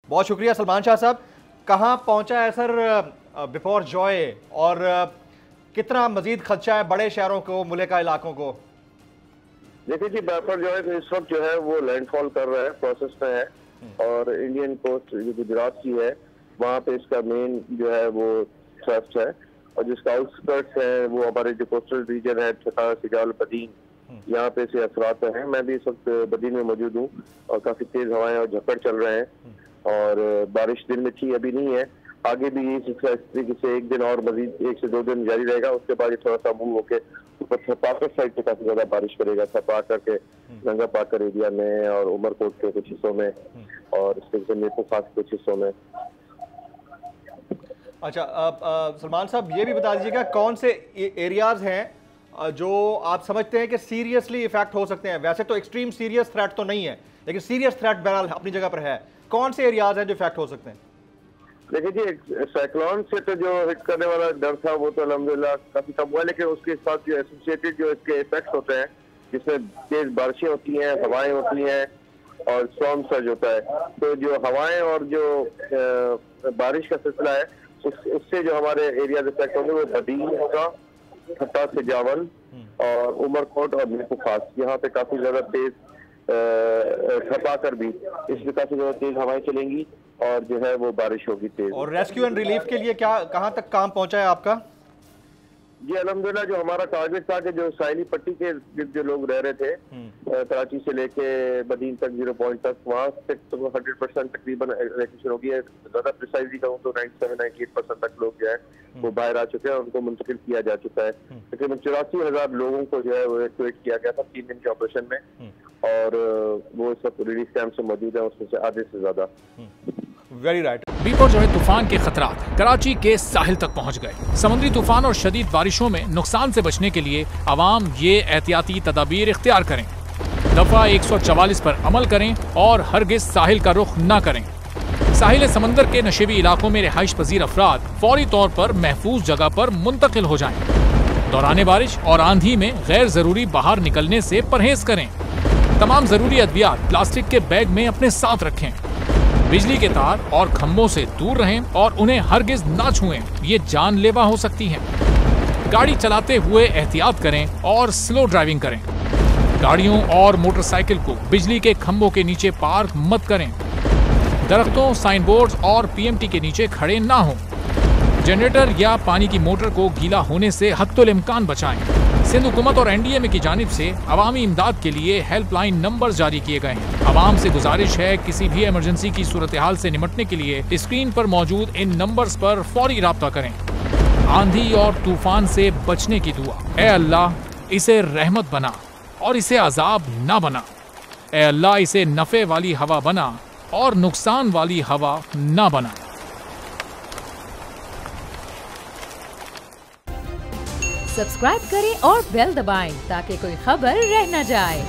बहुत शुक्रिया सलमान शाह साहब। कहाँ पहुंचा है सर बिफोर जॉय, और कितना मजीद खदशा है बड़े शहरों को, मुल्का इलाकों को? देखिए जी, बिफोर जॉय तो इस वक्त जो है वो लैंडफॉल कर रहा है, प्रोसेस में है, और इंडियन कोस्ट जो गुजरात की है वहाँ पे इसका मेन जो है वो थ्रस्ट है, और जिसका आउटस्कर्ट्स है वो हमारे जो कोस्टल रीजन है छता, सिजाल, बदीन, यहाँ पे से असरात हैं। मैं भी इस वक्त बदीन में मौजूद हूँ और काफी तेज हवाएं और झक्कड़ चल रहे हैं, और बारिश दिन में थी, अभी नहीं है। आगे भी ये सिलसिला इस तरीके से एक दिन और मजीद 1 से 2 दिन जारी रहेगा। उसके बाद ये थोड़ा सा मूव होके ऊपर थपाकर साइड पे काफी ज्यादा बारिश करेगा, थपाकर के गंगा पाकर एरिया में और उमरकोट के कुछ हिस्सों में, और इस तरीके से नेपो खास के कुछ हिस्सों में। अच्छा, सलमान साहब ये भी बता दीजिएगा कौन से एरियाज हैं जो आप समझते हैं कि सीरियसली इफेक्ट हो सकते हैं? वैसे तो एक्सट्रीम सीरियस थ्रेट तो नहीं है, लेकिन सीरियस थ्रेट बहरहाल अपनी जगह पर है। कौन से एरियाज हैं जो इफेक्ट हो सकते हैं? देखिए जी, साइक्लोन से तो जो हिट करने वाला डर था वो तो अल्हम्दुलिल्लाह काफी कम हुआ, लेकिन उसके साथ जो एसोसिएटेड जो इसके इफेक्ट्स होते हैं, जिसमें तेज बारिशें होती हैं, हवाएं होती हैं और स्टॉर्म सर्ज होता है, तो जो हवाएं और जो बारिश का सिलसिला है उससे जो हमारे एरिया इफेक्ट होंगे वो बदीन होगा, ठट्टा से जावल और उमरकोट और नेपो खास। यहाँ पे काफी ज्यादा तेज थपाकर भी इसमें काफी ज्यादा तेज हवाएं चलेंगी और जो है वो बारिश होगी तेज। और रेस्क्यू एंड रिलीफ के लिए क्या, कहां तक काम पहुंचा है आपका? जी अल्हम्दुलिल्लाह, जो हमारा टारगेट था कि जो साहिली पट्टी के जो लोग रह रहे थे कराची से लेके बदीन तक 0 पॉइंट तक, वहाँ तक तो 100% तकरीबन इवैक्यूएशन हो गई है। ज़्यादा प्रिसाइजली कहूँ तो 97-98% तक लोग जो है वो बाहर आ चुके हैं, उनको मुंतकिल किया जा चुका है। तकरीबन 84,000 लोगों को जो है वो इवैक्यूएट किया गया था 3 दिन के ऑपरेशन में, और वो इस वक्त रिलीफ कैंप से मौजूद है, उसमें से आधे से ज्यादा। Very right. बिफोर जॉय तूफान के खतरात कराची के साहिल तक पहुंच गए। समुद्री तूफान और शदीद बारिशों में नुकसान से बचने के लिए आवाम ये एहतियाती तदाबीर इख्तियार करें। दफा 144 पर अमल करें और हरगिज साहिल का रुख न करें। साहिल समंदर के नशेबी इलाकों में रिहाइश पजीर अफराद फौरी तौर पर महफूज जगह पर मुंतकिल हो जाएं। दौरान बारिश और आंधी में गैर जरूरी बाहर निकलने से परहेज करें। तमाम जरूरी अद्वियात प्लास्टिक के बैग में अपने साथ रखें। बिजली के तार और खंभों से दूर रहें और उन्हें हरगिज ना छुएं, ये जानलेवा हो सकती हैं। गाड़ी चलाते हुए एहतियात करें और स्लो ड्राइविंग करें। गाड़ियों और मोटरसाइकिल को बिजली के खंभों के नीचे पार्क मत करें। दरख्तों, साइन बोर्ड और पीएमटी के नीचे खड़े ना हों। जनरेटर या पानी की मोटर को गीला होने से हत्तुल इम्कान बचाएं। सिंध हुकूमत और एनडीएमए की जानिब से अवामी इमदाद के लिए हेल्पलाइन नंबर जारी किए गए हैं। आवाम से गुजारिश है किसी भी इमरजेंसी की सूरत हाल से निपटने के लिए स्क्रीन पर मौजूद इन नंबर्स पर फौरी राब्ता करें। आंधी और तूफान से बचने की दुआ। ए अल्लाह, इसे रहमत बना और इसे अजाब ना बना। ए अल्लाह, इसे नफे वाली हवा बना और नुकसान वाली हवा ना बना। सब्सक्राइब करें और बेल दबाएं ताकि कोई खबर रह न जाए।